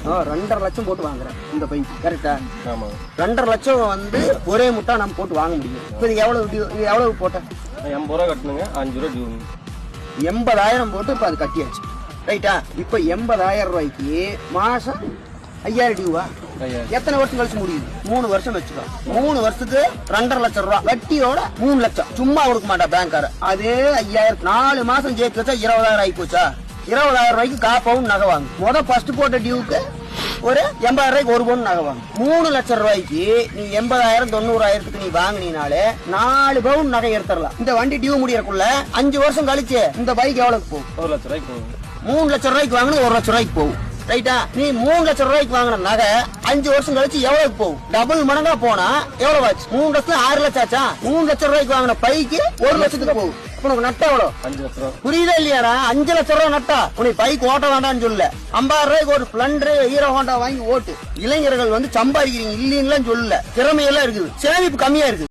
2.5 லட்சம் போட்டு வாங்குறேன் இந்த பைக்கு, கரெக்டா? ஆமா. 2.5 லட்சம் வந்து ஒரே முட்டா நம்ம போட்டு வாங்க முடியும். இப்போ நீங்க எவ்வளவு போட்ட? 80 ரூபா கட்டணுங்க, 5 ரூபா டியூ. 80,000 போட்டு இப்போ அது கட்டியாச்சு, ரைட்டா? இப்போ 80,000 ரூபாய்க்கு மாசம் 5,000 டியூவா? எத்தனை வருஷம் கழிச்சு முடியுது? 3 வருஷம் வச்சுக்கோ. 3 வருஷத்துக்கு 2.5 லட்சம் ரூபாய் வட்டியோட 3 லட்சம் சும்மா கொடுக்க மாட்டா பேங்க்கார. அதே 5,000 4 மாசம் சேர்த்து வச்சா 20,000 ஆகி போச்சா? 20,000 ரூபாய்க்கு 1/4 பவுன் நகை வாங்க. ஃபர்ஸ்ட் போட்ட டியூக்கு ஒரு 80,000 ரூபாய்க்கு 1 பவுன் நகை வாங்க. 3 லட்சம் ரூபாய்க்கு நீ 80,000 90,000 நீ வாங்கினாலே 4 பவுன் நகை எடுத்துடலாம். இந்த வண்டி டியூ முடியறக்குள்ள 5 வருஷம் கழிச்சு இந்த பைக் எவ்வளவுக்கு போகும்? 1 லட்சம் ரூபாய்க்கு போகும். 3 லட்சம் ரூபாய்க்கு வாங்கினா 1 லட்சம் ரூபாய்க்கு போகும், ரைட்டா? நீ 3 லட்சம் ரூபாய்க்கு வாங்கின நகை 5 வருஷம் கழிச்சு எவ்வளவுக்கு போகும்? டபுள் மடங்கா போனா எவ்வளவு ஆச்சு? 3 லட்சத்துல 6 லட்சம் ஆச்சா? 3 லட்சம் ரூபாய்க்கு வாங்கின பைக்கு 1 லட்சத்துக்கு போகும். உனக்கு நட்டா எவ்வளவு? 5 லட்சம் ரூபா. புரியுதா இல்லையாடா? 5 லட்சம் ரூபாய் நட்டா. உனக்கு பைக் ஓட்ட வேண்டாம்னு சொல்லல, 50,000 ரூபாய்க்கு ஒரு ஸ்ப்ளெண்டர் ஹீரோ ஹோண்டா வாங்கி ஓட்டு. இளைஞர்கள் வந்து சம்பாதிக்கிறீங்க இல்லைன்னு சொல்லல, திறமையெல்லாம் இருக்குது, சேமிப்பு கம்மியா இருக்கு.